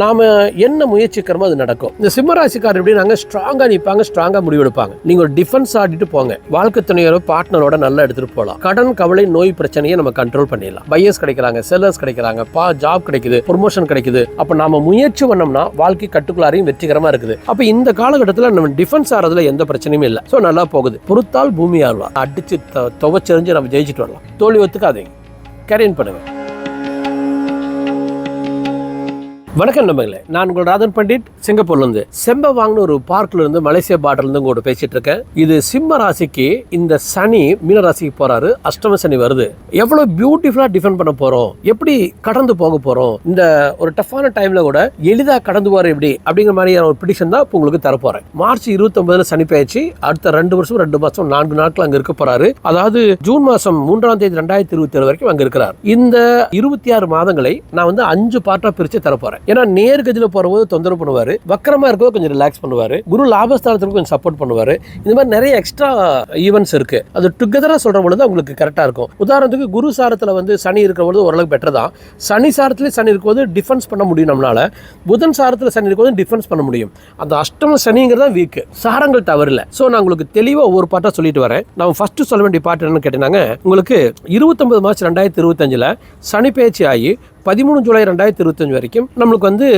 நாம என்ன முயற்சிக்கிறோமோ அது நடக்கும். இந்த சிம்மராசிக்காரர் எப்படின்னாங்க, ஸ்ட்ராங்கா நிற்பாங்க, ஸ்ட்ராங்கா முடிவெடுப்பாங்க. நீங்க ஒரு டிஃபென்ஸ் ஆடிட்டு போங்க. வாழ்க்கை துணையோட பார்ட்னரோட நல்லா எடுத்துட்டு போகலாம். கடன், கவலை, நோய் பிரச்சனையை நம்ம கண்ட்ரோல் பண்ணிடலாம். பையர்ஸ் கிடைக்கிறாங்க, செல்லர்ஸ் கிடைக்கிறாங்க, ஜாப் கிடைக்குது, ப்ரொமோஷன் கிடைக்குது. அப்ப நாம முயற்சி பண்ணோம்னா வாழ்க்கை கட்டுக்குள்ளாரையும் வெற்றிகரமா இருக்குது. அப்ப இந்த காலகட்டத்தில் நம்ம டிஃபென்ஸ் ஆறதுல எந்த பிரச்சனையும் இல்லை. ஸோ நல்லா போகுது. பொறுத்தால் பூமி ஆழ்வா. அடிச்சு துவச்செறிஞ்சு நம்ம ஜெயிச்சுட்டு வரலாம். தோல்வி ஒத்துக்காதீங்க, கேரியன் பண்ணுங்க. வணக்கம் நண்பர்களே, நான் உங்கள் ராதன் பண்டிட், சிங்கப்பூர்லேருந்து. செம்பவாங்னு ஒரு பார்க்ல இருந்து, மலேசியா பார்டர்லேருந்து உங்களோட பேசிட்டு இருக்கேன். இது சிம்ம ராசிக்கு இந்த சனி மீன ராசிக்கு போறாரு. அஷ்டம சனி வருது. எவ்வளவு பியூட்டிஃபுல்லா டிஃபெண்ட் பண்ண போறோம், எப்படி கடந்து போக போறோம், இந்த ஒரு டஃப்பான டைம்ல கூட எளிதா கடந்து போற எப்படி அப்படிங்கிற மாதிரியான ஒரு ப்ரெடிக்ஷன் தான் இப்போ உங்களுக்கு தரப்போறேன். மார்ச் 29 சனி பயிற்சி. அடுத்த 2 வருஷம் 2 மாசம் 4 நாட்கள் அங்க இருக்க போறாரு. அதாவது ஜூன் மாசம் 3ஆம் தேதி 2027 வரைக்கும் அங்க இருக்கிறார். இந்த 26 மாதங்களை நான் வந்து 5 பார்ட்டா பிரிச்சு தரப்போறேன். ஏன்னா நேர்கதியில போறபோது தொந்தரவு பண்ணுவாரு, வக்கரமா இருக்கோ கொஞ்சம் ரிலாக்ஸ் பண்ணுவாரு, குரு லாபஸ்தானத்துக்கு கொஞ்சம் சப்போர்ட் பண்ணுவாரு. இந்த மாதிரி நிறைய எக்ஸ்ட்ரா ஈவென்ட்ஸ் இருக்கு. அது டுகெதரா சொல்ற பொழுது உங்களுக்கு கரெக்டா இருக்கும். உதாரணத்துக்கு குரு சாரத்துல வந்து சனி இருக்கிற பொழுது ஓரளவுக்கு பெட்டர் தான். சனி சாரத்துல சனி இருக்கும்போது டிஃபென்ஸ் பண்ண முடியும் நம்மளால. புதன் சாரத்துல சனி இருக்கும்போது டிஃபென்ஸ் பண்ண முடியும். அந்த அஷ்டம சனிங்கிறதா வீக். சாரங்கள் தவறில்லை. ஸோ நான் உங்களுக்கு தெளிவா ஒவ்வொரு பாட்டா சொல்லிட்டு வரேன். நான் ஃபர்ஸ்ட் சொல்ல வேண்டிய பாட்டு என்னன்னு கேட்டீங்கன்னா, உங்களுக்கு 29 மார்ச் 2025 சனி பயிற்சி ஆகி 13 ஜூலை 2025 வரைக்கும் நம்மளுக்கு வந்து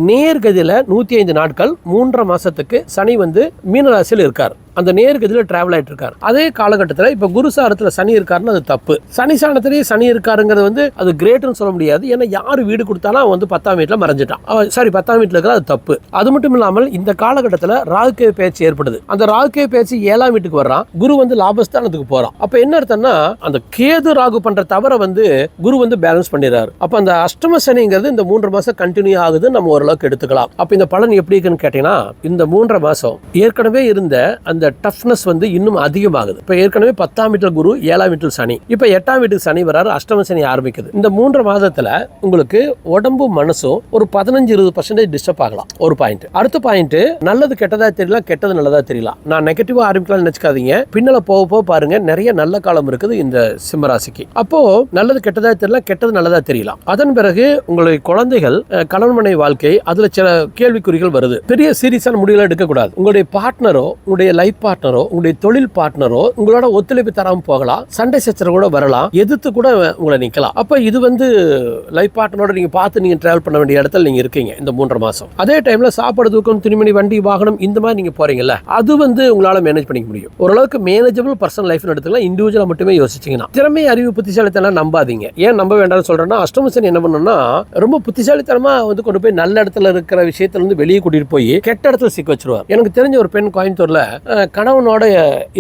நேர்கதியில 105 நாட்கள் 3.5 மாசத்துக்கு சனி வந்து மீனராசியில் இருக்கார். அந்த நேர்கதியில் டிராவல் ஆயிட்டு இருக்காரு. அதே காலகட்டத்தில் இப்ப குரு சாரத்துல சனி இருக்காருன்னு அது தப்பு. சனி சாணத்திலேயே சனி இருக்காருங்கிறது வந்து அது கிரேட்னு சொல்ல முடியாது. ஏன்னா யாரு வீடு கொடுத்தாலும் அவன் வந்து 10ஆம் வீட்டுல மறைஞ்சிட்டான். 10ஆம் வீட்டுல இருக்கிற அது தப்பு. அது மட்டும் இல்லாமல் இந்த காலகட்டத்தில் ராகுகேது பேச்சு ஏற்படுது. அந்த ராகுகேது பேச்சு 7ஆம் வீட்டுக்கு வர்றான். குரு வந்து லாபஸ்தானத்துக்கு போறான். அப்ப என்ன அர்த்தம்னா, அந்த கேது ராகு பண்ற தவற வந்து குரு வந்து பேலன்ஸ் பண்ணிடுறாரு. அப்ப அந்த அஷ்டம சனிங்கிறது இந்த 3 மாசம் கண்டினியூ ஆகுது. நம்ம ஓரளவுக்கு எடுத்துக்கலாம். அப்ப இந்த பலன் எப்படி இருக்குன்னு கேட்டீங்கன்னா, இந்த 3 மாசம் ஏற்கனவே இருந்த அந்த டஃப்னஸ் வந்து இன்னும் அதிகமாகுது. இப்ப ஏற்கனவே 10ஆம் வீட்டில் குரு, 7ஆம் வீட்டில் சனி, இப்ப 8ஆம் வீட்டுக்கு சனி வராரு. அஷ்டம சனி ஆரம்பிக்குது. இந்த 3 மாதத்துல உங்களுக்கு உடம்பு மனசும் ஒரு 15-20% டிஸ்டர்ப் ஆகலாம். ஒரு பாயிண்ட். அடுத்த பாயிண்ட், நல்லது கெட்டதா தெரியலாம், கெட்டது நல்லதா தெரியலாம். நான் நெகட்டிவா ஆரம்பிக்கலாம்னு நினைச்சுக்காதீங்க. பின்னால போக போக பாருங்க, நிறைய நல்ல காலம் இருக்குது இந்த சிம்மராசிக்கு. அப்போ நல்லது கெட்டதா தெரியலாம், கெட்டது நல்லதா தெரியலாம். அதன் பிறகு உங்களுடைய குழந்தைகள், கணவன் மனைவி வாழ்க்கை, அதுல சில கேள்விக்குறிகள் வருது. பெரிய சீரியஸான முடிவுகளை எடுக்கக்கூடாது. உங்களுடைய பார்ட்னரோ, உங்களுடைய லைஃப் பார்ட்னரோ, உங்களுடைய தொழில் பார்ட்னரோ உங்களோட ஒத்துழைப்பு தராம போகலாம். சண்டை சச்சரவு கூட வரலாம். எதிர்த்து கூட உங்களை நிக்கலாம். அப்ப இது வந்து லைஃப் பார்ட்னரோட நீங்க பார்த்து நீங்க டிராவல் பண்ண வேண்டிய இடத்துல நீங்க இருக்கீங்க இந்த 3 மாசம். அதே டைம்ல சாப்பாடு, தூக்கம், துணிமணி, வண்டி, வாகனம் இந்த மாதிரி நீங்க போறீங்கல்ல, அது வந்து உங்களால மேனேஜ் பண்ணிக்க முடியும். ஓரளவுக்கு மேனேஜபிள் பர்சனல் லைஃப் எடுத்துக்கலாம். இண்டிவிஜுவலா மட்டுமே யோசிச்சீங்கன்னா. திறமை, அறிவு, புத்திசாலித்தனம் நம்பாதீங்க. ஏன் நம்ப வேண்டாம்னு சொல்றேன்னா, அஷ்டமசனி என்ன பண்ணணும்னா, ரொம்ப புத்திசாலித்தனமா வந்து கொண்டு போய் நல்ல இடத்துல இருக்கிற விஷயத்துல இருந்து வெளியே கூட்டிட்டு போய் கெட்ட இடத்துல சிக்க வச்சிருவார். எனக்கு தெரிஞ்ச ஒரு பெண் கோயம்புத்தூர்ல கணவனோட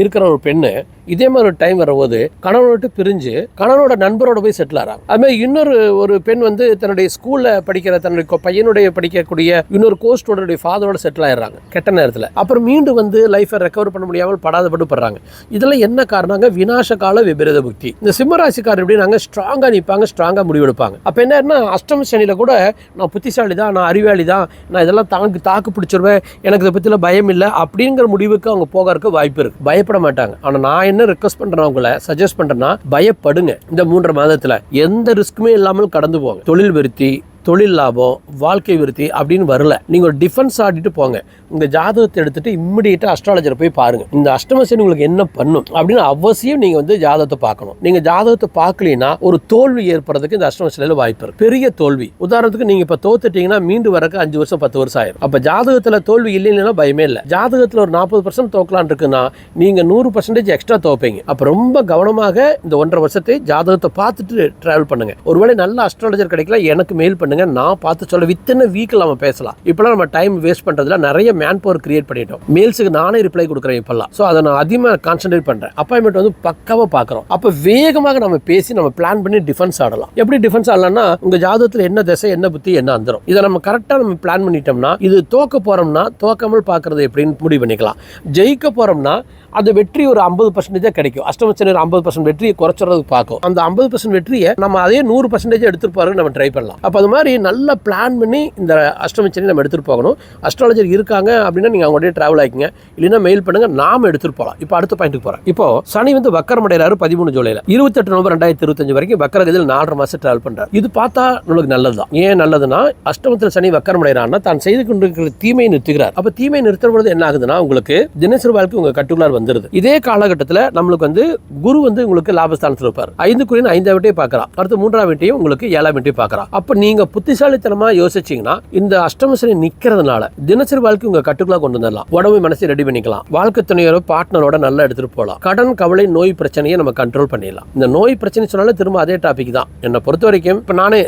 இருக்கிற ஒரு பெண்ணு இதே மாதிரி ஒரு டைம் வரும்போது கணவனோட பிரிஞ்சு கணவனோட நண்பரோட போய் செட்டில் ஆறாங்க. அது மாதிரி இன்னொரு ஒரு பெண் வந்து தன்னுடைய ஸ்கூல்ல படிக்கிற தன்னுடைய பையனுடைய படிக்கக்கூடிய இன்னொரு கோஸ்டோட ஃபாதரோட செட்டில் ஆயிடுறாங்க கெட்ட நேரத்தில். அப்புறம் மீண்டும் வந்து லைஃபை ரெக்கவர் பண்ண முடியாமல் படாதபட்டு படுறாங்க. இதெல்லாம் என்ன காரணங்க? விநாச கால விபரீத புக்தி. இந்த சிம்மராசிக்காரர் எப்படின்னாங்க, ஸ்ட்ராங்கா நிற்பாங்க, ஸ்ட்ராங்கா முடிவெடுப்பாங்க. அப்ப என்ன, அஷ்டம சனியில கூட நான் புத்திசாலி தான், நான் அறிவாளி தான், நான் இதெல்லாம் தாக்கு பிடிச்சிருவேன், எனக்கு இதை பத்தில பயம் இல்லை அப்படிங்கிற முடிவுக்கு அவங்க போகிறதுக்கு வாய்ப்பு இருக்கு. பயப்பட மாட்டாங்க. ஆனா நான் என்ன ரெக்வெஸ்ட் பண்றேன், உங்களை சஜஸ்ட் பண்றேன்னா, பயப்படுங்க. இந்த 3 மாதத்துல எந்த ரிஸ்க்குமே இல்லாமல் கடந்து போங்க. தொழில் விருத்தி, தொழில் லாபம், வாழ்க்கை விருத்தி அப்படின்னு வரல. நீங்க ஒரு டிஃபென்ஸ் ஆடிட்டு போங்க. உங்க ஜாதகத்தை எடுத்துட்டு இம்மிடியேட்டா அஸ்ட்ராலஜரை போய் பாருங்க. இந்த அஷ்டம சனி உங்களுக்கு என்ன பண்ணும் அப்படின்னு அவசியம் நீங்க வந்து ஜாதகத்தை பார்க்கணும். நீங்க ஜாதகத்தை பார்க்கலனா ஒரு தோல்வி ஏற்படுறதுக்கு இந்த அஷ்டம சனியில வாய்ப்பு இருக்கு. பெரிய தோல்வி. உதாரணத்துக்கு நீங்க இப்ப தோத்துட்டீங்கன்னா மீண்டும் வரக்கு 5 வருஷம் 10 வருஷம் ஆயிரும். அப்ப ஜாதகத்துல தோல்வி இல்லைன்னா பயமே இல்லை. ஜாதகத்துல ஒரு 40% தோக்கலாம் இருக்குன்னா நீங்க 100% எக்ஸ்ட்ரா தோப்பீங்க. அப்ப ரொம்ப கவனமாக இந்த 1.5 வருஷத்தை ஜாதகத்தை பார்த்துட்டு டிராவல் பண்ணுங்க. ஒருவேளை நல்ல அஸ்ட்ராலஜர் கிடைக்கல, எனக்கு மெயில் பண்ணுங்க, நான் பார்த்து சொல்ல. வித்தின் வீக்ல நம்ம பேசலாம். இப்பெல்லாம் நம்ம டைம் வேஸ்ட் பண்றதுல நிறைய மேன் பவர் கிரியேட் பண்ணிட்டோம். மெயில்ஸுக்கு நானே ரிப்ளை கொடுக்குறேன் இப்பெல்லாம். ஸோ அதை நான் அதிகமாக கான்சென்ட்ரேட் பண்றேன். அப்பாயின்மெண்ட் வந்து பக்காவா பார்க்குறோம். அப்போ வேகமாக நம்ம பேசி நம்ம பிளான் பண்ணி டிஃபென்ஸ் ஆடலாம். எப்படி டிஃபென்ஸ் ஆடலாம்னா, உங்க ஜாதகத்தில் என்ன திசை, என்ன புத்தி, என்ன அந்தரம், இதை நம்ம கரெக்டாக நம்ம பிளான் பண்ணிட்டோம்னா, இது தோக்க போறோம்னா தோக்காமல் பார்க்கறது எப்படின்னு முடிவு பண்ணிக்கலாம். ஜெயிக்க போறோம்னா அந்த வெற்றி ஒரு 50% கிடைக்கும். அஷ்டம சனி 50% வெற்றியை குறைச்சறதுக்கு பார்க்கும். அந்த 50% வெற்றியை நம்ம அதே 100% எடுத்துட்டு போறதுக்கு நம்ம ட்ரை பண்ணலாம். அப்போ அது மாதிரி நல்லா பிளான் பண்ணி இந்த அஷ்டம சனி நம்ம எடுத்துட்டு போகணும். அஸ்ட்ராலஜர் இருக்காங்க அப்படின்னா நீங்க அவங்கள்ட்ட டிராவல் ஆகிங்க, இல்லைன்னா மெயில் பண்ணுங்க, நாம எடுத்துட்டு போகலாம். இப்போ அடுத்த பாயிண்ட்டுக்கு போறேன். இப்போ சனி வந்து வக்கரம் அடைகிறாரு 13 ஜூலைல. 28 நவம்பர் 2025 வரைக்கும் வக்கரகதியில் 4.5 மாசம் டிராவல் பண்றாரு. இது பார்த்தா நம்மளுக்கு நல்லதுதான். ஏன் நல்லதுன்னா அஷ்டமத்தில் சனி வக்கரம் அடைகிறான்னா தான் செய்து கொண்டிருக்கிற தீமையை நிறுத்துகிறார். அப்ப தீமையை நிறுத்துற பொழுது என்ன ஆகுதுன்னா உங்களுக்கு தினசரி வாழ்க்கை உங்க கட்டுக்குள்ளார் வந்துருது. இதே காலகட்டத்தில் நம்மளுக்கு வந்து குரு வந்து உங்களுக்கு லாபஸ்தானத்தில் இருப்பார். 5 5 வீட்டையும் பார்க்கலாம், அடுத்து 3ஆம் வீட்டையும் உங்களுக்கு 7ஆம் வீட்டையும் பார்க்கலாம். அப்ப நீங்க புத்திசாலித்தனமா யோசிச்சீங்கன்னா இந்த அஷ்டம சனி நிக்கிறதுனால தினசரி வாழ்க்கை உங்க கட்டுக்குள்ள கொண்டு வந்துடலாம். உடம்பு மனசை ரெடி பண்ணிக்கலாம். வாழ்க்கை துணையோட பார்ட்னரோட நல்லா எடுத்துட்டு போகலாம். கடன் கவலை நோய் பிரச்சனையை நம்ம கண்ட்ரோல் பண்ணிடலாம். இந்த நோய் பிரச்சனை சொன்னாலும் திரும்ப அதே டாபிக் தான். என்னை பொறுத்த வரைக்கும் இப்ப நானே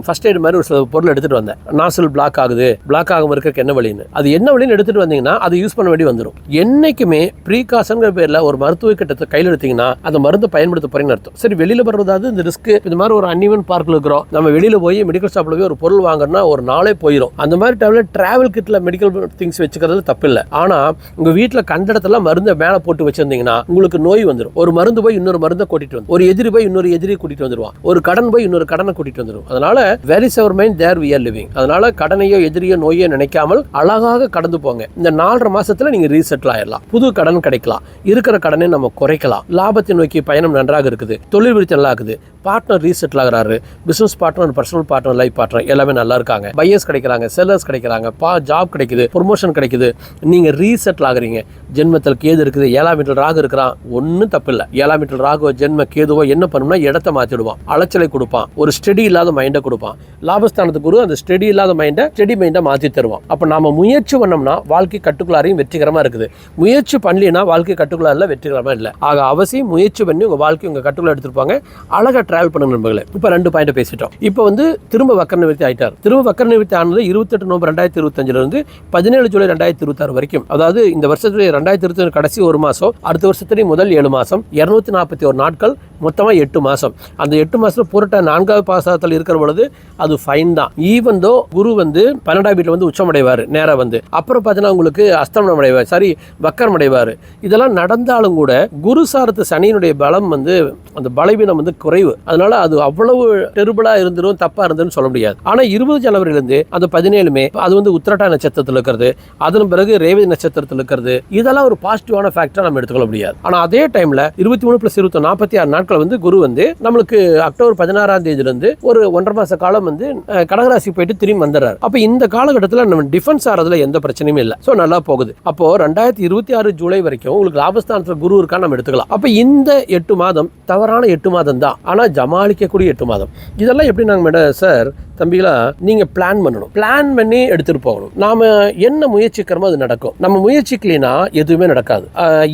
ஃபர்ஸ்ட் எய்ட் மாதிரி ஒரு சில பொருள் எடுத்துட்டு வந்தேன். நாசல் பிளாக் ஆகுது, பிளாக் ஆகாம இருக்க என்ன வழின்னு, அது என்ன வழின்னு எடுத்துட்டு வந்தீங்கன்னா அது யூஸ் பண்ண வேண்டி வந்துடும். என்னைக்குமே ப்ரீகாஷன்ங்கிற பேர்ல ஒரு மருத்துவ கிட்டத்தை கையில் எடுத்தீங்கன்னா அந்த மருந்து பயன்படுத்த போறீங்கன்னு அர்த்தம். சரி, வெளியில வர்றதாவது இந்த ரிஸ்க். இந்த மாதிரி ஒரு அன்இவன் பார்க்ல இருக்கிறோம், நம்ம வெளியில போய் மெடிக்கல் ஷாப்ல போய் ஒரு பொருள் வாங்கினா ஒரு நாளே போயிடும். அந்த மாதிரி டைம்ல டிராவல் கிட்ல மெடிக்கல் திங்ஸ் வச்சுக்கிறது தப்பு இல்லை. ஆனா உங்க வீட்டுல கண்ட இடத்துல மருந்தை மேல போட்டு வச்சிருந்தீங்கன்னா உங்களுக்கு நோய் வந்துடும். ஒரு மருந்து போய் இன்னொரு மருந்தை கூட்டிட்டு வந்து, ஒரு எதிரி போய் இன்னொரு எதிரியை கூட்டிட்டு வந்துருவான், ஒரு கடன் போய் இன்னொரு கடனை கூட்டிட்டு வந்துடும். அதனால where is our mind there we are living. அதனால கடனையோ எதிரியோ நோயோ நினைக்காமல் அழகாக கடந்து போங்க. இந்த 4.5 மாசத்துல நீங்க ரீசெட்டில் ஆயிடலாம். புது கடன் கிடைக்கலாம், இருக்கிற கடனை நம்ம குறைக்கலாம். லாபத்தை நோக்கி பயணம் நன்றாக இருக்குது, தொழில் விருத்தி நல்லா இருக்குது, பார்ட்னர் ரீசெட்டில் ஆகிறாரு, business partner, personal partner, life partner எல்லாமே நல்லா இருக்காங்க, பையர்ஸ் கிடைக்கிறாங்க, செல்லர்ஸ் கிடைக்கிறாங்க, ஜாப் கிடைக்குது, ப்ரொமோஷன் கிடைக்குது, நீங்க ரீசெட்டில் ஆகுறீங்க. ஜென்மத்தில் கேது இருக்குது, 7ஆம் வீட்டில் ராகு இருக்கிறான், ஒன்றும் தப்பு இல்லை. 7ஆம் வீட்டில் ராகுவோ ஜென்ம கேதுவோ என்ன பண்ணும்னா இடத்தை மாற்றிடுவான், அலைச்சலை கொடுப்பான், ஒரு ஸ்டெடி இல்லாத மைண்டை கொடுப்பான். லாபஸ்தானத்துக்கு குரு அந்த ஸ்டெடி இல்லாத மைண்டை ஸ்டெடி மைண்டை மாற்றி தருவான். அப்போ நாம முயற்சி பண்ணோம்னா வாழ்க்கை கட்டுக்குள்ளாரையும் வெற்றிகரமாக இருக்குது. முயற்சி பண்ணலினா வாழ்க்கை கட்டுக்குள்ளாரில் வெற்றிகரமாக இல்லை. ஆக அவசியம் முயற்சி பண்ணி உங்கள் வாழ்க்கை உங்கள் கட்டுக்குள்ள எடுத்துருப்பாங்க. அழகாக டிராவல் பண்ணுங்க நண்பர்களே. இப்போ 2 பாயிண்ட் பேசிட்டோம். இப்போ வந்து திரும்ப வக்கர நிவர்த்தி ஆயிட்டார். திரும்ப வக்கர நிவர்த்தி ஆனது 28 நவம்பர் 2025 இருந்து 17 ஜூலை 2026 வரைக்கும். அதாவது இந்த வருஷத்துல 2025 கடைசி 1 மாசம், அடுத்த வருஷத்துல முதல் 7 மாசம், 241 நாட்கள், மொத்தமா 8 மாசம். அந்த 8 மாசத்துல புரட்ட 4வது பாசத்தில் இருக்கிற பொழுது அது ஃபைன் தான். ஈவன் தோ குரு வந்து 12ஆம் வீட்டில் வந்து உச்சமடைவார் நேரா வந்து, அப்புறம் பார்த்தீங்கன்னா உங்களுக்கு அஸ்தமனம் அடைவார், சரி வக்கரம் அடைவார். இதெல்லாம் நடந்தாலும் கூட குரு சாரத்து சனியினுடைய பலம் வந்து அந்த பலவீனம் வந்து குறைவு. அதனால அது அவ்வளவு டெரிபிளா இருந்துரும், தப்பா இருந்துன்னு சொல்ல முடியாது. ஆனா 20 ஜனவரியிலிருந்து அந்த 17மே அது வந்து உத்திரட்டா நட்சத்திரத்தில் இருக்கிறது, அதன் பிறகு ரேவதி நட்சத்திரத்தில் இருக்கிறது, இதெல்லாம் ஒரு பாசிட்டிவான ஃபேக்டரா நம்ம எடுத்துக்கொள்ள முடியாது. ஆனா அதே டைம்ல 23 + 20 46 நாட்கள் வந்து குரு வந்து நம்மளுக்கு அக்டோபர் 16ஆம் தேதியிலிருந்து ஒரு 1.5 மாச காலம் வந்து கடகராசி போயிட்டு திரும்பி வந்துடுறாரு. அப்ப இந்த காலகட்டத்தில் நம்ம டிஃபென்ஸ் ஆறதுல எந்த பிரச்சனையும் இல்லை. ஸோ நல்லா போகுது. அப்போ 2026 ஜூலை வரைக்கும் உங்களுக்கு லாபஸ்தானத்தில் குரு இருக்கான்னு நம்ம எடுத்துக்கலாம். அப்ப இந்த 8 மாதம் தவறான 8 மாதம் தான், ஆனா ஜமாளிக்கக்கூடிய 8 மாதம். இதெல்லாம் எப்படி நாங்க மேடம் சார் தம்பிகளா நீங்க பிளான் பண்ணணும், பிளான் பண்ணி எடுத்துட்டு போகணும். நாம என்ன முயற்சிக்கிறோமோ அது நடக்கும். நம்ம முயற்சிக்கலைன்னா எதுவுமே நடக்காது.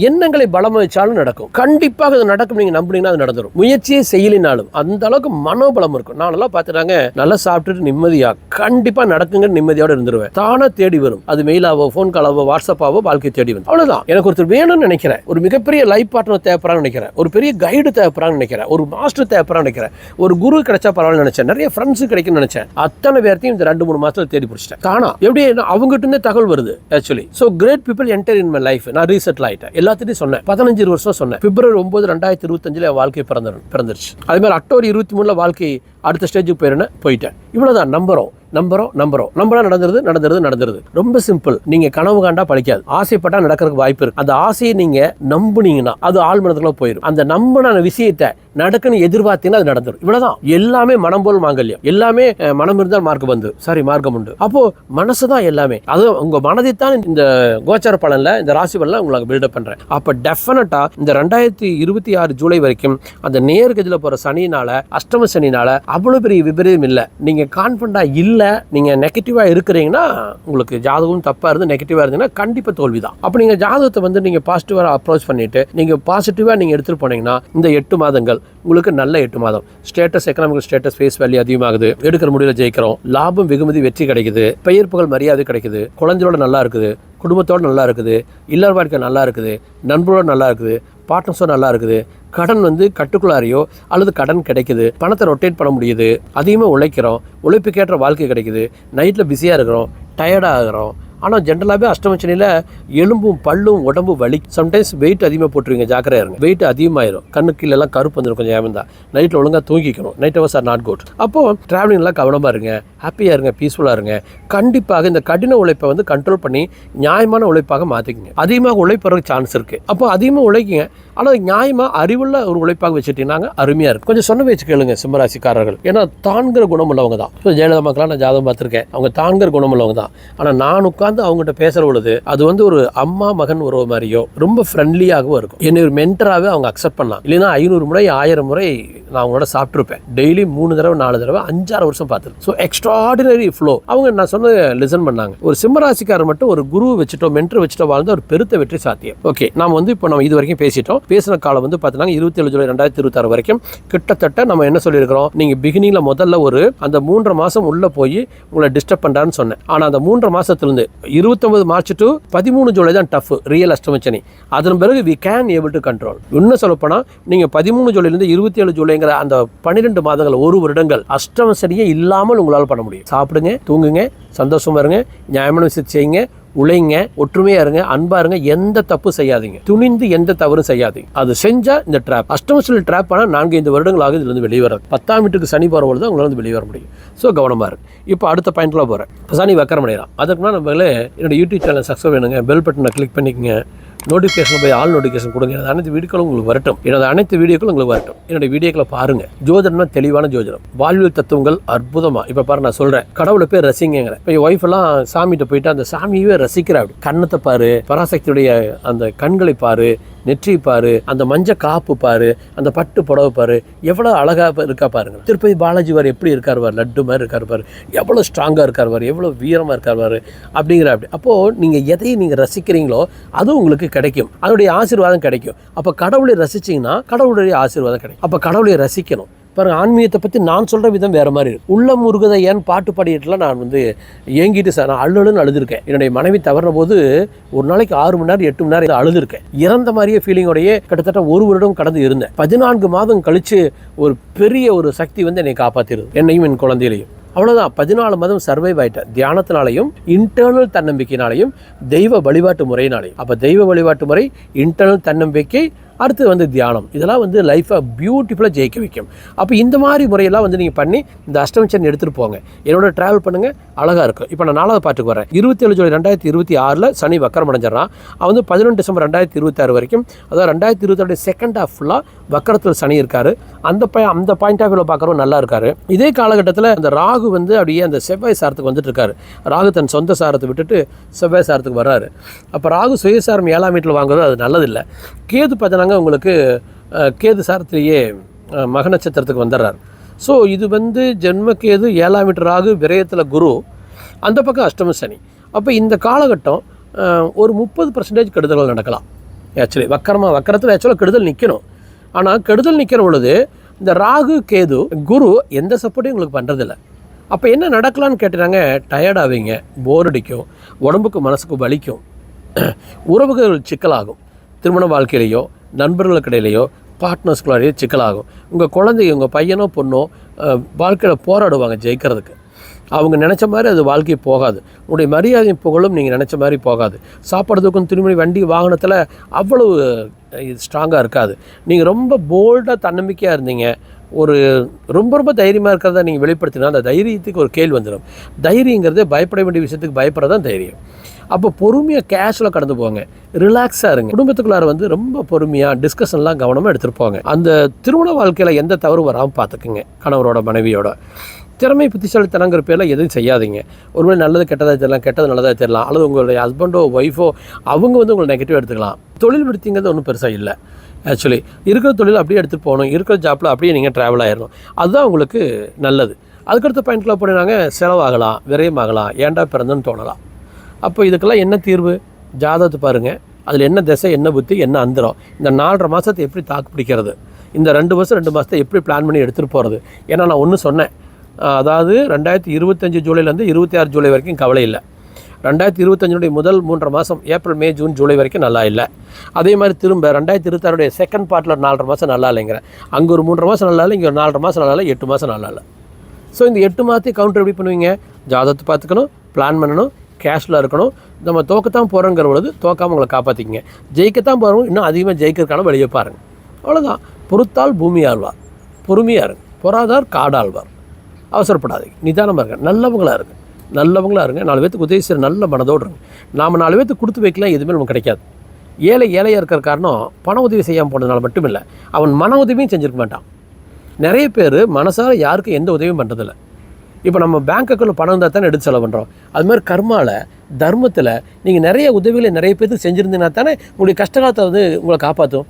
எண்ணங்களை பலம் வச்சாலும் நடக்கும், கண்டிப்பாக அது நடக்கும். நீங்க நம்பினீங்கன்னா அது நடந்துடும். முயற்சியே செய்யலினாலும் அந்த அளவுக்கு மனோபலம் இருக்கும். நான் நல்லா பார்த்துட்டாங்க, நல்லா சாப்பிட்டுட்டு நிம்மதியா கண்டிப்பா நடக்குங்க, நிம்மதியோட இருந்துருவேன். தானே தேடி வரும். அது மெயிலாவோ, ஃபோன் காலாவோ, வாட்ஸ்அப்பாவோ வாழ்க்கை தேடி வரும். அவ்வளவுதான். எனக்கு ஒருத்தர் வேணும்னு நினைக்கிறேன், ஒரு மிகப்பெரிய லைஃப் பார்ட்னர் தேவைப்படுறான்னு நினைக்கிறேன், ஒரு பெரிய கைடு தேவைப்படுறான்னு நினைக்கிறேன், ஒரு மாஸ்டர் தேவைப்படுறான்னு நினைக்கிறேன், ஒரு குரு கிடைச்சா பரவாயில்ல நினைச்சேன், நிறைய ஃப்ரெண்ட்ஸ் கிடைக்கும்னு நினைச்சேன். அத்தனை பேர்த்தையும் இந்த 2-3 மாசத்துல தேடி பிடிச்சிட்டேன். தானா எப்படி அவங்ககிட்ட இருந்தே தகவல் வருது. Actually so great people enter in my life. நான் ரீசெட்டில் ஆயிட்டேன். எல்லாத்தையும் சொன்னேன். 15 வருஷம் சொன்னேன். பிப்ரவரி 9, 2025 வாழ்க்கை பிறந்துருச்சு. அதே மாதிரி அக்டோபர் 23 வாழ்க்கை அடுத்த ஸ்டேஜுக்கு போயிட்டேன். இவ்வளவுதான். நம்புறோம். நம்பரா நடந்துருது. ரொம்ப சிம்பிள். நீங்க கனவு காண்டா பழிக்காது. ஆசைப்பட்டா நடக்கிறதுக்கு வாய்ப்பு இருக்கு. அந்த ஆசையை நீங்க நம்புனீங்கன்னா அது ஆள் மனதுக்குள்ள போயிடும். அந்த நம்பின விஷயத்தை நடக்குன்னு எதிர்பார்த்தீங்கன்னா அது நடந்துடும். இவ்வளவுதான். எல்லாமே மனம் போல் மாங்கல்யம். எல்லாமே மனம் இருந்தால் மார்க்கம் உண்டு. அப்போ மனசுதான் எல்லாமே. அது உங்க மனதைத்தான் இந்த கோச்சார பலன்ல, இந்த ராசி பலன்ல உங்களுக்கு பில்டப் பண்றேன். அப்ப டெஃபினட்டா இந்த 2026 ஜூலை வரைக்கும் அந்த நேர்கதியில போற சனினால, அஷ்டம சனினால அவ்வளவு பெரிய விபரீதம் இல்லை. நீங்க கான்ஃபிடண்டா இல்ல, நீங்க நெகட்டிவா இருக்கிறீங்கன்னா, உங்களுக்கு ஜாதகம் தப்பா இருந்து நெகட்டிவா இருந்தீங்கன்னா கண்டிப்பா தோல்விதான். அப்ப நீங்க ஜாதகத்தை வந்து நீங்க பாசிட்டிவா அப்ரோச் பண்ணிட்டு நீங்க பாசிட்டிவா நீங்க எடுத்துட்டு போனீங்கன்னா இந்த 8 மாதங்கள் உங்களுக்கு நல்ல 8 மாதம். Status, economic status, face value அதிகமாகுது, எடுக்கிற முடியல ஜெயிக்கிறோம், லாபம் வெகுமதி வெற்றி கிடைக்குது, பெயர் புகழ் மரியாதை கிடைக்குது, குழந்தையோட நல்லா இருக்குது, குடும்பத்தோடு நல்லா இருக்குது, இல்லற வாழ்க்கை நல்லா இருக்குது, நண்பரோட நல்லா இருக்குது, பார்ட்னர்ஸோட நல்லா இருக்குது, கடன் வந்து கட்டுக்குள்ளாரையோ அல்லது கடன் கிடைக்குது, பணத்தை ரொட்டேட் பண்ண முடியுது, அதிகமாக உழைக்கிறோம், உழைப்புக்கேற்ற வாழ்க்கை கிடைக்குது, நைட்டில் பிஸியாக இருக்கிறோம், டயர்டாக ஆகிறோம், ஆனால் ஜென்ரலாகவே அஷ்டமச்சனியில் எலும்பும் பல்லும் உடம்பு வலி, சம்டைம்ஸ் வெயிட் அதிகமாக போட்டுருவீங்க, ஜாக்கிரதையா இருங்க. வெயிட் அதிகமாயிரும், கண்ணுக்கீழெல்லாம் கருப்பு வந்துடும், கொஞ்சம் ஏமந்தா. நைட்டில் ஒழுங்காக தூங்கிக்கணும், night hours are not good. அப்போது ட்ராவலிங்லாம் கவனமாக இருங்க, ஹாப்பியாக இருங்க, பீஸ்ஃபுல்லாக இருங்க. கண்டிப்பாக இந்த கடின உழைப்பை வந்து கண்ட்ரோல் பண்ணி நியாயமான உழைப்பாக மாற்றிக்கங்க. அதிகமாக உழைப்பறதுக்கு சான்ஸ் இருக்குது. அப்போ அதிகமாக உழைக்குங்க, ஆனால் நியாயமாக அறிவுள்ள ஒரு உழைப்பாக வச்சுட்டீங்கன்னா அருமையாக இருக்கும். கொஞ்சம் சொன்ன வச்சு கேளுங்க சிம்மராசிக்காரர்கள். ஏன்னா தான்கிற குணம் உள்ளவங்க தான். ஸோ ஜெயலலிதா மக்களாக நான் ஜாதகம் பார்த்துருக்கேன், அவங்க தான்கிற குணம் உள்ளவங்க தான். ஆனால் நான் உட்காந்து அவங்ககிட்ட பேசுகிற பொழுது அது வந்து ஒரு அம்மா மகன் உறவு மாதிரியோ ரொம்ப ஃப்ரெண்ட்லியாகவும் இருக்கும். என்னை ஒரு மென்டராகவே அவங்க அக்செப்ட் பண்ணலாம். இல்லைன்னா 500 முறை 1000 முறை நான் அவங்களோட சாப்பிட்ருப்பேன். டெய்லி 3 தடவை 4 தடவை 5-6 வருஷம் பார்த்துருக்கேன். So extraordinary flow. அவங்க நான் சொன்னதை லிசன் பண்ணாங்க. ஒரு சிம்மராசிக்காரர் மட்டும் ஒரு குரு வச்சுட்டோம், மென்டர் வச்சுட்டோ வாழ்ந்து ஒரு பெருத்த வெற்றி சாத்தியம். ஓகே, நம்ம வந்து இப்போ நம்ம இது வரைக்கும் பேசிட்டோம். பேசின காலம் வந்து பார்த்தீங்கன்னா 27 ஜூலை 2026 வரைக்கும் கிட்டத்தட்ட நம்ம என்ன சொல்லியிருக்கிறோம், நீங்கள் பிகினிங்ல முதல்ல ஒரு அந்த 3.5 மாதம் உள்ளே போய் உங்களை டிஸ்டர்ப் பண்ணுறான்னு சொன்னேன். ஆனால் அந்த 3.5 மாதத்துலேருந்து 29 மார்ச் டு 13 ஜூலை தான் டஃப் ரியல் அஷ்டமச்சனி. அதன் பிறகு we can able to control. இன்னும் சொல்லப்போனால் நீங்கள் 13 ஜூலைலேருந்து 27 ஜூலைங்கிற அந்த 12 மாதங்கள், 1 வருடங்கள் அஷ்டமச்சனியே இல்லாமல் உங்களால் பண்ண முடியும். சாப்பிடுங்க, தூங்குங்க, சந்தோஷமா இருங்க, நியாயமான விஷயத்தை செய்யுங்க, உழைங்க, ஒற்றுமையா இருங்க, அன்பா இருங்க, எந்த தப்பு செய்யாதீங்க, துணிந்து எந்த தவறும் செய்யாதீங்க. அது செஞ்சா இந்த ட்ராப் அஷ்டமச்சனி ட்ராப் ஆனால் 4-5 வருடங்களாக இதுல இருந்து வெளியே வராது. 10ஆம் வீட்டுக்கு சனி போகிற பொழுது உங்களால் வந்து வெளியே வர முடியும். ஸோ கவனமாக இருக்கு. இப்போ அடுத்த பாயிண்ட்ல போகிறேன். சனி வக்கரம் அடையலாம். அதுக்கு முன்னாடி நம்மளே என்னோட யூடியூப் சேனல் சப்ஸ்கிரைப் பண்ணுங்க, பெல் பட்டனை கிளிக் பண்ணிக்கங்க, நோட்டிஃபிகேஷன் போய் ஆல் நோட்டிஃபிகேஷன் கொடுங்க. எனது அனைத்து வீடியோக்களும் உங்களுக்கு வரட்டும். எனது அனைத்து வீடியோக்களும் உங்களுக்கு வரட்டும். என்னுடைய வீடியோக்களை பாருங்க. ஜோதிடம்னா தெளிவான ஜோதிடம், வாழ்வியல் தத்துவங்கள் அற்புதமா. இப்போ பாரு, நான் சொல்றேன், கடவுளை பேர் ரசிங்கிறேன். இப்போ என் ஒய்ஃப் எல்லாம் சாமிகிட்ட போயிட்டு அந்த சாமியவே ரசிக்கிறா. அப்படி கண்ணத்தை பாரு, பராசக்தியுடைய அந்த கண்களை பாரு, நெற்றி பாரு, அந்த மஞ்ச காப்பு பாரு, அந்த பட்டு புடவை பாரு, எவ்வளோ அழகா இருக்கா பாருங்க. திருப்பதி பாலாஜி வார் எப்படி இருக்கார் பாரு, லட்டு மாதிரி இருக்கார் பாரு, எவ்வளோ ஸ்ட்ராங்காக இருக்கார் பாரு, எவ்வளோ வீரமாக இருக்கார் பாரு அப்படிங்கிற. அப்படி அப்போது நீங்கள் எதை நீங்கள் ரசிக்கிறீங்களோ அதுவும் உங்களுக்கு கிடைக்கும், அதனுடைய ஆசீர்வாதம் கிடைக்கும். அப்போ கடவுளை ரசிச்சிங்கன்னா கடவுளுடைய ஆசீர்வாதம் கிடைக்கும். அப்போ கடவுளை ரசிக்கணும். பாருங்க, ஆன்மீகத்தை பற்றி நான் சொல்கிற விதம் வேறு மாதிரி இருக்கு. உள்ள முருகதை ஏன் பாட்டு பாடிட்டுலாம் நான் வந்து ஏங்கிட்டு நான் அழுன்னு அழுதுருக்கேன். என்னுடைய மனைவி தவறின போது ஒரு நாளைக்கு 6 மணி நேரம் 8 மணி நேரம் அழுதுருக்கேன். இறந்த மாதிரியே ஃபீலிங்கோடையே கிட்டத்தட்ட 1 வருடம் கடந்து இருந்தேன். 14 மாதம் கழித்து ஒரு பெரிய ஒரு சக்தி வந்து என்னை காப்பாற்றிடுது, என்னையும் என் குழந்தையிலையும். அவ்வளோதான், 14 மாதம் சர்வைவ் ஆகிட்டேன். தியானத்தினாலையும் இன்டர்னல் தன்னம்பிக்கையினாலையும் தெய்வ வழிபாட்டு முறையினாலையும். அப்போ தெய்வ வழிபாட்டு முறை, இன்டர்னல் தன்னம்பிக்கை, அடுத்து வந்து தியானம், இதெல்லாம் வந்து லைஃப்பை பியூட்டிஃபுல்லாக ஜெயிக்க வைக்கும். அப்போ இந்த மாதிரி முறையெல்லாம் வந்து நீங்கள் பண்ணி இந்த அஷ்டமச்சனி எடுத்துகிட்டு போங்க. என்னோட ட்ராவல் பண்ணுங்கள், அழகாக இருக்கும். இப்போ நான் 4வது பாட்டுக்கு வரேன். 27 ஜூலை 2026 சனி வக்கரம் அடைஞ்சிடறான். அவன் வந்து 11 டிசம்பர் 2026 வரைக்கும், அதாவது 2022 செகண்ட் ஹாஃப் ஃபுல்லாக வக்கரத்தில் சனி இருக்காரு. அந்த பாயிண்ட் ஆஃப் வியூவில் பார்க்குறவங்க நல்லா இருக்காரு. இதே காலகட்டத்தில் அந்த ராகு வந்து அப்படியே அந்த செவ்வாய் சாரத்துக்கு வந்துட்டு இருக்காரு. ராகு தன் சொந்த சாரத்தை விட்டுட்டு செவ்வாய் சாரத்துக்கு வர்றாரு. அப்போ ராகு சுயசாரம் 7ஆம் வீட்டில் வாங்குறது அது நல்லதில்லை. கேது பார்த்தனாங்க உங்களுக்கு கேது சாரத்திலேயே மக நட்சத்திரத்துக்கு வந்துடுறாரு. ஸோ இது வந்து ஜென்மக்கேது 7ஆம் வீட்டு ராகு, விரயத்தில் குரு, அந்த பக்கம் அஷ்டம சனி. அப்போ இந்த காலகட்டம் ஒரு 30% கெடுதல்கள் நடக்கலாம். ஆக்சுவலி வக்கரத்தில் ஆக்சுவலாக கெடுதல் நிற்கணும். ஆனால் கெடுதல் நிற்கிற பொழுது இந்த ராகு கேது குரு எந்த சப்போர்ட்டையும் உங்களுக்கு பண்ணுறதில்ல. அப்போ என்ன நடக்கலான்னு கேட்டுறாங்க, டயர்ட் ஆவீங்க, போர் அடிக்கும், உடம்புக்கு மனசுக்கு வலிக்கும், உறவுகள் சிக்கலாகும், திருமண வாழ்க்கையிலையோ நண்பர்களுக்கு இடையிலையோ பார்ட்னர்ஸ்குள்ளாரையோ சிக்கலாகும். உங்கள் குழந்தைங்க, உங்கள் பையனோ பொண்ணோ வாழ்க்கையில் போராடுவாங்க ஜெயிக்கிறதுக்கு. அவங்க நினச்ச மாதிரி அது வாழ்க்கையை போகாது. உங்களுடைய மரியாதையும் புகழும் நீங்கள் நினச்ச மாதிரி போகாது. சாப்பிட்றதுக்கும் திருமணி வண்டி வாகனத்தில் அவ்வளவு ஸ்ட்ராங்காக இருக்காது. நீங்கள் ரொம்ப போல்டாக தன்னம்பிக்கையாக இருந்தீங்க, ஒரு ரொம்ப தைரியமாக இருக்கிறத நீங்கள் வெளிப்படுத்தினா அந்த தைரியத்துக்கு ஒரு கேள்வி வந்துடும். தைரியங்கிறது பயப்பட வேண்டிய விஷயத்துக்கு பயப்படுறதான் தைரியம். அப்போ பொறுமையாக கேஷுவலாக கடந்து போங்க, ரிலாக்ஸாக இருங்க. குடும்பத்துக்குள்ளார வந்து ரொம்ப பொறுமையாக டிஸ்கஷன்லாம் கவனமாக எடுத்துகிட்டு போங்க. அந்த திருமண வாழ்க்கையில் எந்த தவறும் வராமல் பார்த்துக்குங்க. கணவரோட மனைவியோட திறமை புத்திசாலித்தனங்கிற பேரில் எதுவும் செய்யாதீங்க. ஒருவேளை நல்லது கெட்டதாக தெரியலாம், கெட்டது நல்லதாக தெரியலாம், அல்லது உங்களுடைய ஹஸ்பண்டோ ஒய்ஃபோ அவங்க வந்து உங்களை நெகட்டிவ் எடுத்துக்கலாம். தொழில் விடுத்திங்கிறது ஒன்றும் பெருசாக இல்லை. ஆக்சுவலி இருக்கிற தொழில் அப்படியே எடுத்துகிட்டு போகணும், இருக்கிற ஜாப்பில் அப்படியே நீங்கள் ட்ராவல் ஆகிடணும், அதுதான் உங்களுக்கு நல்லது. அதுக்கடுத்த பாயிண்ட்லாம் போனீங்கன்னா செலவாகலாம், விரயமாகலாம், ஏண்டா பிறந்துன்னு தோணலாம். அப்போ இதுக்கெல்லாம் என்ன தீர்வு? ஜாதகத்தை பாருங்கள், அதில் என்ன திசை, என்ன புத்தி, என்ன அந்தரம், இந்த 4.5 மாதத்தை எப்படி தாக்கு பிடிக்கிறது, இந்த 2 வருஷம் 2 மாதத்தை எப்படி பிளான் பண்ணி எடுத்துகிட்டு போகிறது. ஏன்னா நான் ஒன்று சொன்னேன், அதாவது 2025 ஜூலைலேருந்து 26 ஜூலை வரைக்கும் கவலை இல்லை. 2025 முதல் 3.5 மாதம் ஏப்ரல் மே ஜூன் ஜூலை வரைக்கும் நல்லா இல்லை. அதே மாதிரி திரும்ப 2026 செகண்ட் பார்ட்டில் 4.5 மாதம் நல்லா இல்லைங்கிற, அங்கே ஒரு 3.5 மாதம் நல்லா இல்லை, இங்கே ஒரு 4.5 மாதம் நல்லா இல்லை, 8 மாதம் நல்லா இல்லை. ஸோ இந்த 8 மாதத்தை கவுண்டர் எப்படி பண்ணுவீங்க? ஜாதகத்தை பார்த்துக்கணும், பிளான் பண்ணணும், கேஷுவலாக இருக்கணும். நம்ம தோக்கத்தான் போகிறோங்கிற பொழுது தோக்காமல் உங்களை காப்பாற்றிக்கிங்க. ஜெயிக்கத்தான் போகிறவங்க இன்னும் அதிகமாக ஜெயிக்கிறதுக்கான வழியை பாருங்கள். அவ்வளோதான். பொறுத்தால் பூமி ஆழ்வார், பொறுமையாக இருங்க. பொறாதார் காடாழ்வார். அவசரப்படாதீங்க, நிதானமாக இருங்க, நல்லவங்களாக இருங்க, நல்லவங்களாக இருங்க. 4 பேத்துக்கு உதவி செய்கிற நல்ல மனதோடு இருங்க. நாம் 4 பேத்துக்கு கொடுத்து வைக்கலாம், எதுவுமே நமக்கு கிடைக்காது. ஏழையாக இருக்கிற காரணம் பண உதவி செய்யாமல் போனதுனால மட்டும் இல்லை, அவன் மன உதவியும் செஞ்சுருக்க மாட்டான். நிறைய பேர் மனசார யாருக்கும் எந்த உதவியும் பண்ணுறதில்ல. இப்போ நம்ம பேங்க் அக்கௌண்ட்டில் பணம் இருந்தால் தானே எடுத்து செலவு பண்ணுறோம். அதுமாதிரி கர்மாவில், தர்மத்தில் நீங்கள் நிறைய உதவிகளை நிறைய பேருக்கு செஞ்சுருந்தீங்கன்னா தானே உங்களுடைய கஷ்டகாலத்தை வந்து உங்களை காப்பாற்றும்.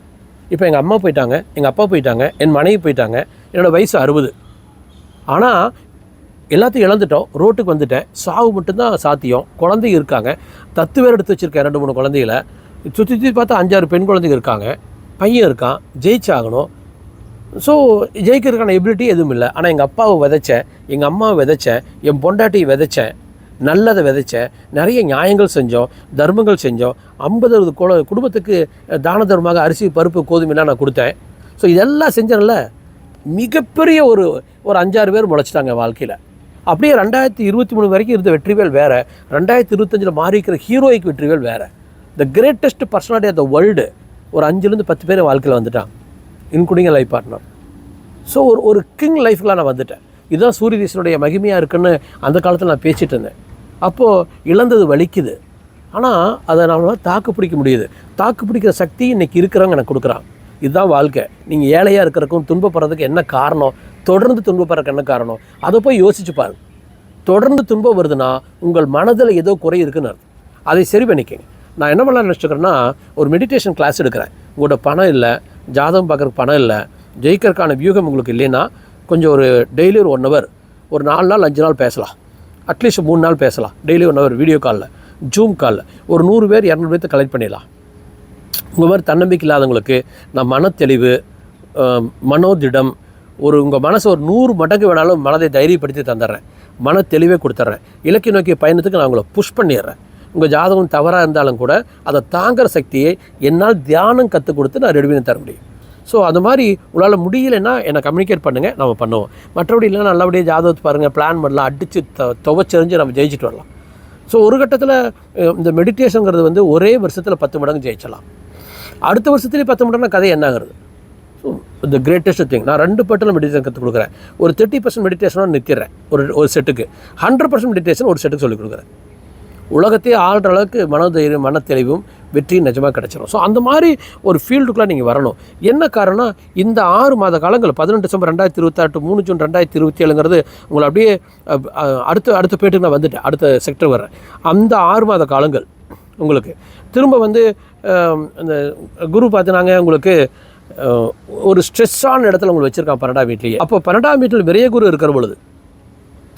இப்போ எங்கள் அம்மா போயிட்டாங்க, எங்கள் அப்பா போயிட்டாங்க, என் மனைவி போயிட்டாங்க, என்னோடய வயசு 60. ஆனால் எல்லாத்தையும் இழந்துட்டோம், ரோட்டுக்கு வந்துட்டேன். சாவு மட்டும்தான் சாத்தியம். குழந்தைங்க இருக்காங்க, தத்து வேறு எடுத்து வச்சுருக்கேன் 2-3 குழந்தைகளை. சுற்றி பார்த்தா 5-6 பெண் குழந்தைங்க இருக்காங்க. பையன் இருக்கான், ஜெயிச்சாகணும். ஸோ ஜெயிக்கிறதுக்கான எபிலிட்டி எதுவும் இல்லை. ஆனால் எங்கள் அப்பாவை விதைச்சேன், எங்கள் அம்மாவை விதைச்சேன், என் பொண்டாட்டியை விதைச்சேன், நல்லதை விதைச்சேன், நிறைய நியாயங்கள் செஞ்சோம், தர்மங்கள் செஞ்சோம். 50 குடும்பத்துக்கு தான தர்மமாக அரிசி, பருப்பு, கோதுமைலாம் நான் கொடுத்தேன். ஸோ இதெல்லாம் செஞ்சனால மிகப்பெரிய ஒரு 5-6 பேர் முளைச்சிட்டாங்க வாழ்க்கையில். அப்படியே 2023 வரைக்கும் இருந்த வெற்றிவேல் வேறு, 2025 மாறிக்கிற ஹீரோய்க்கு வெற்றிவேல் வேறு. The greatest personality of the world ஒரு 5-10 பேர் வாழ்க்கையில் வந்துட்டான், இன்க்ளூடிங் லைஃப் பார்ட்னர். ஸோ ஒரு கிங் லைஃப்லாம் நான் வந்துட்டேன். இதுதான் சூரிய தேசனுடைய மகிமையாக இருக்குன்னு அந்த காலத்தில் நான் பேசிகிட்டு இருந்தேன். அப்போது இழந்தது வலிக்குது, ஆனால் அதை நம்மளால் தாக்கு பிடிக்க முடியுது. தாக்கு பிடிக்கிற சக்தி இன்றைக்கி இருக்கிறவங்க எனக்கு கொடுக்குறான். இதுதான் வாழ்க்கை. நீங்கள் ஏழையாக இருக்கிறதுக்கும் துன்பப்படுறதுக்கு என்ன காரணம், தொடர்ந்து துன்பப்படுறதுக்கு என்ன காரணம், அதை போய் யோசிச்சு பாருங்கள். தொடர்ந்து துன்பம் வருதுன்னா உங்கள் மனதில் ஏதோ குறை இருக்குன்னு அர்த்தம். அதை சரி பண்ணிக்கங்க. நான் என்ன பண்ணலாம்னு நினச்சிக்கிறேன்னா, ஒரு மெடிடேஷன் கிளாஸ் எடுக்கிறேன். உங்களோட பணம் இல்லை, ஜாதகம் பார்க்குறதுக்கு பணம் இல்லை, ஜெயிக்கிறதுக்கான வியூகம் உங்களுக்கு இல்லைன்னா கொஞ்சம் ஒரு டெய்லி ஒரு 1 hour, ஒரு 4 நாள் 5 நாள் பேசலாம். அட்லீஸ்ட் 3 நாள் பேசலாம். டெய்லி 1 hour வீடியோ காலில், ஜூம் காலில் ஒரு 100 பேர் 200 பேர்த்தை கலெக்ட் பண்ணிடலாம். உங்கள் மாதிரி தன்னம்பிக்கை இல்லாதவங்களுக்கு நான் மனத்தெளிவு, மனோதிடம், உங்கள் மனசை ஒரு 100 மடங்கு வேணாலும் மனதை தைரியப்படுத்தி தந்துடுறேன், மனத்தெளிவே கொடுத்துட்றேன். இலக்கிய நோக்கிய பயணத்துக்கு நான் உங்களை புஷ் பண்ணிடுறேன். உங்கள் ஜாதகம் தவறாக இருந்தாலும் கூட அதை தாங்குகிற சக்தியை என்னால் தியானம் கற்றுக் கொடுத்து நான் ரெடி பண்ணி தர முடியும். ஸோ அது மாதிரி உங்களால் முடியலைன்னா என்னை கம்யூனிகேட் பண்ணுங்கள், நம்ம பண்ணுவோம். மற்றபடி இல்லைன்னா நல்லபடியாக ஜாதகத்தை பாருங்கள், பிளான் பண்ணலாம், அடித்து துவச்செறிஞ்சு நம்ம ஜெயிச்சுட்டு வரலாம். ஸோ ஒரு கட்டத்தில் இந்த மெடிடேஷனுங்கிறது வந்து ஒரே வருஷத்தில் 10 மடங்கு ஜெயிச்சலாம். அடுத்த வருஷத்துலேயே 10 மடங்குனா கதை என்ன ஆகுறது? So the greatest thing. நான் 2 பாட்டில் மெடிடேஷன் கற்றுக் கொடுக்குறேன். ஒரு 30% மெடிடேஷனாக நிற்கிறேன் ஒரு செட்டுக்கு. 100% மெடிடேஷன் ஒரு செட்டுக்கு சொல்லிக் கொடுக்குறேன். உலகத்தையே ஆள்ற அளவுக்கு மனதைரியம், மனத்தெளிவும் வெற்றியும் நிஜமாக கிடச்சிடும். ஸோ அந்த மாதிரி ஒரு ஃபீல்டுக்குள்ளே நீங்கள் வரணும். என்ன காரணம், இந்த 6 மாத காலங்கள் 18 டிசம்பர் 2028, 3 ஜூன் 2027ங்கிறது உங்களை அப்படியே அடுத்த பேட்டுக்கு நான் வந்துட்டேன், அடுத்த செக்டர் வரேன். அந்த 6 மாத காலங்கள் உங்களுக்கு திரும்ப வந்து அந்த குரு பார்த்தினாங்க உங்களுக்கு ஒரு ஸ்ட்ரெஸ்ஸான இடத்துல உங்களுக்கு வச்சுருக்கான் 12ஆம் வீட்லேயே. அப்போ 12ஆம் வீட்டில் விரைய குரு இருக்கிற பொழுது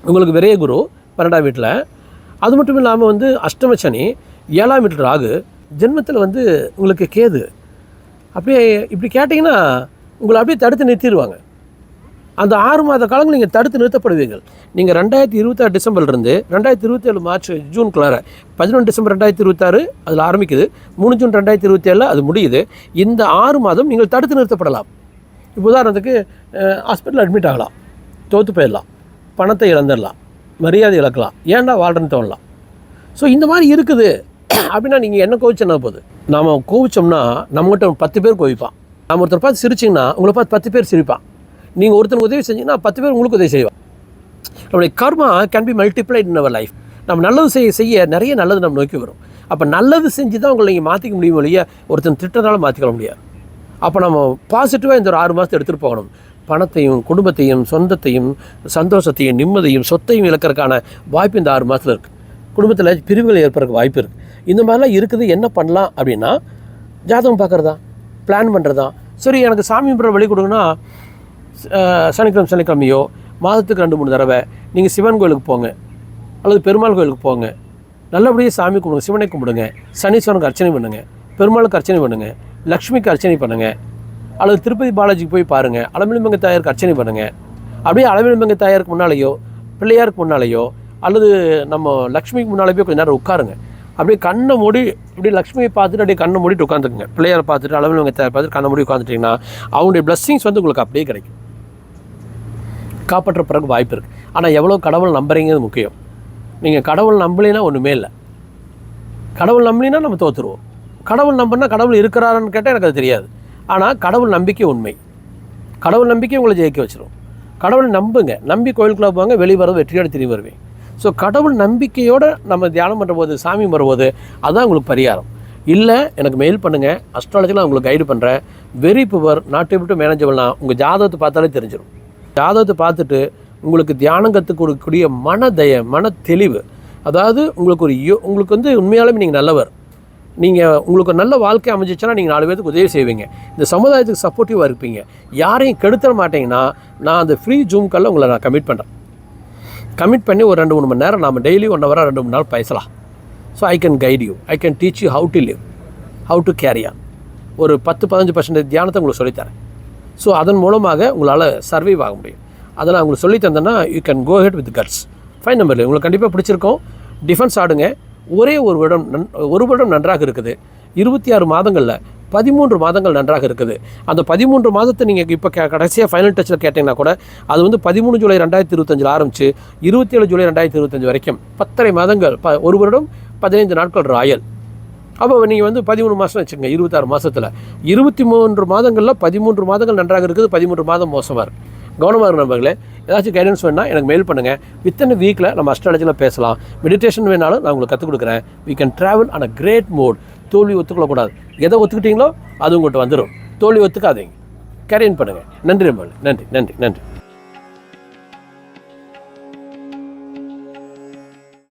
உங்களுக்கு விரைய குரு 12ஆம் வீட்டில், அது மட்டும் இல்லாமல் வந்து அஷ்டம சனி, 7ஆம் வீட்டில் ராகு, ஜென்மத்தில் வந்து உங்களுக்கு கேது. அப்படியே இப்படி கேட்டிங்கன்னா உங்களை அப்படியே தடுத்து நிறுத்திடுவாங்க. அந்த 6 மாத காலங்கள் நீங்கள் தடுத்து நிறுத்தப்படுவீர்கள். நீங்கள் 2026 டிசம்பர்லேருந்து 2027 மார்ச் ஜூனுக்குள்ளார 11 டிசம்பர் 2026 அதில் ஆரம்பிக்குது, 3 ஜூன் 2027 அது முடியுது. இந்த 6 மாதம் நீங்கள் தடுத்து நிறுத்தப்படலாம். இப்போ உதாரணத்துக்கு ஹாஸ்பிட்டலில் அட்மிட் ஆகலாம், தோற்று போயிடலாம், பணத்தை இழந்துடலாம், மரியாதை இழக்கலாம், ஏன்டா வாழ்றேன்னு தோணலாம். ஸோ இந்த மாதிரி இருக்குது அப்படின்னா நீங்கள் என்ன கோவிச்சு என்ன போகுது? நாம் கோவிச்சோம்னா நம்மகிட்ட 10 பேர் கோவிப்பான். நம்ம ஒருத்தர் பார்த்து சிரிச்சிங்கன்னா உங்களை பார்த்து 10 பேர் சிரிப்பான். நீங்கள் ஒருத்தருக்கு உதவி செஞ்சீங்கன்னா 10 பேர் உங்களுக்கு உதவி செய்வான். நம்மளுடைய karma can be multiplied in our life. நம்ம நல்லது செய்ய நிறைய நல்லது நம்ம நோக்கி வரும். அப்போ நல்லது செஞ்சு தான் உங்களை நீங்கள் மாற்றிக்க முடியும் இல்லையா, ஒருத்தன் திட்டனாலும் மாற்றிக்க முடியாது. அப்போ நம்ம பாசிட்டிவாக இந்த ஒரு 6 மாதத்தை எடுத்துகிட்டு போகணும். பணத்தையும், குடும்பத்தையும், சொந்தத்தையும், சந்தோஷத்தையும், நிம்மதியும், சொத்தையும் இழக்கிறதுக்கான வாய்ப்பு இந்த 6 மாதத்தில் இருக்குது. குடும்பத்தில் பிரிவுகள் ஏற்படுறதுக்கு வாய்ப்பு இருக்குது. இந்த மாதிரிலாம் இருக்குது. என்ன பண்ணலாம் அப்படின்னா, ஜாதகம் பார்க்குறதா, பிளான் பண்ணுறதா. சரி, எனக்கு சாமி கும்பிட்ற வழி கொடுங்கன்னா சனிக்கிழமையோ மாதத்துக்கு 2-3 தடவை நீங்கள் சிவன் கோயிலுக்கு போங்க, அல்லது பெருமாள் கோயிலுக்கு போங்க. நல்லபடியாக சாமி கும்பிடுங்க, சிவனை கும்பிடுங்க, சனீஸ்வரனுக்கு அர்ச்சனை பண்ணுங்கள், பெருமாளுக்கு அர்ச்சனை பண்ணுங்கள், லக்ஷ்மிக்கு அர்ச்சனை பண்ணுங்கள், அல்லது திருப்பதி பாலாஜிக்கு போய் பாருங்கள், அலமேலுமங்கை தாயாருக்கு அர்ச்சனை பண்ணுங்கள். அப்படியே அலமேலுமங்கை தாயாருக்கு முன்னாலேயோ, பிள்ளையாருக்கு முன்னாலேயோ, அல்லது நம்ம லக்ஷ்மிக்கு முன்னாலே போய் கொஞ்சம் நேரம் உட்காருங்க. அப்படியே கண்ணை மூடி அப்படியே லக்ஷ்மியை பார்த்துட்டு அப்படியே கண்ணை மூடிட்டு உட்காந்துக்குங்க. பிள்ளையாரை பார்த்துட்டு, அலமேலுமங்கை தாயார் பார்த்துட்டு கண்ணை மூடி உட்காந்துட்டிங்கன்னா அவங்களுடைய பிளஸ்ஸிங்ஸ் வந்து உங்களுக்கு அப்படியே கிடைக்கும். காப்பாற்ற பிறகு வாய்ப்பு இருக்குது. ஆனால் எவ்வளோ கடவுள் நம்புறீங்கிறது முக்கியம். நீங்கள் கடவுள் நம்பலைன்னா ஒன்றுமே இல்லை. கடவுள் நம்பலினா நம்ம தோற்றுருவோம். கடவுள் நம்பினா கடவுள் இருக்கிறாருன்னு கேட்டால் எனக்கு அது தெரியாது. ஆனால் கடவுள் நம்பிக்கை உண்மை. கடவுள் நம்பிக்கை உங்களை ஜெயிக்க வச்சிடும். கடவுள் நம்புங்க, நம்பி கோயிலுக்குள்ளே போவாங்க, வெளியே வர வெற்றியோடு திரும்பி வருவேன். ஸோ கடவுள் நம்பிக்கையோடு நம்ம தியானம் பண்ணும்போது, சாமி வரும்போது அதுதான் உங்களுக்கு பரிகாரம். இல்லை எனக்கு மெயில் பண்ணுங்கள், அஸ்ட்ராலஜியில் உங்களுக்கு கைடு பண்ணுறேன். Very poor not able to மேனேஜபிள்னா உங்கள் ஜாதகத்தை பார்த்தாலே தெரிஞ்சிடும். ஜாதகத்தை பார்த்துட்டு உங்களுக்கு தியானம் கற்றுக் கொடுக்கக்கூடிய மன தெளிவு, அதாவது உங்களுக்கு வந்து உண்மையாலுமே நீங்கள் நல்லவர், நீங்கள் உங்களுக்கு நல்ல வாழ்க்கை அமைஞ்சிச்சுன்னா நீங்கள் 4 பேருக்கு உதவி செய்வீங்க, இந்த சமுதாயத்துக்கு சப்போர்ட்டிவாக இருப்பீங்க, யாரையும் கெடுத்துட மாட்டீங்கன்னா நான் அந்த ஃப்ரீ ஜூம் காலில் உங்களை நான் கமிட் பண்ணுறேன். கமிட் பண்ணி ஒரு 2-3 மணி நேரம் நாம் டெய்லி 1 ஹவராக 2-3 நாள் பேசலாம். So I can guide you, I can teach you how to live, how to carry on. ஒரு 10-15% தியானத்தை உங்களுக்கு சொல்லித்தரேன். ஸோ அதன் மூலமாக உங்களால் சர்வைவ் ஆக முடியும். அதை நான் உங்களுக்கு சொல்லி தந்தேன்னா you can go ahead with guts. Fine நம்பர்ல உங்களுக்கு கண்டிப்பாக பிடிச்சிருக்கும். டிஃபென்ஸ் ஆடுங்க. ஒரு வருடம் நன்றாக இருக்குது. 26 மாதங்களில் 13 மாதங்கள் நன்றாக இருக்குது. அந்த 13 மாதத்தை நீங்கள் இப்போ கடைசியாக ஃபைனல் டச்சில் கேட்டிங்கன்னா கூட அது வந்து 13 ஜூலை 2025 ஆரம்பித்து 27 ஜூலை 2025 வரைக்கும் 10.5 மாதங்கள், ஒரு வருடம் 15 நாட்கள் ராயல். அப்போ நீங்கள் வந்து 13 மாதம் வச்சுக்கோங்க. 26 மாதத்தில் 23 மாதங்களில் 13 மாதங்கள் நன்றாக இருக்குது, 13 மாதம் மோசமாக இருக்குது. கவனமாக இருக்கும் நண்பர்களே. ஏதாச்சும் கைடன்ஸ் வேணால் எனக்கு மெயில் பண்ணுங்கள். வித்தின் வீக்கில் நம்ம அஸ்ட்ராலஜியில் பேசலாம். மெடிடேஷன் வேணாலும் நான் உங்களுக்கு கற்றுக் கொடுக்குறேன். We can travel on a great mode. தோல்வி ஒத்துக்கொள்ளக்கூடாது. எதை ஒத்துக்கிட்டீங்களோ அது உங்கள்கிட்ட வந்துடும். தோல்வி ஒத்துக்காதீங்க. கேரியன் பண்ணுங்கள். நன்றி நண்பர்களே. நன்றி.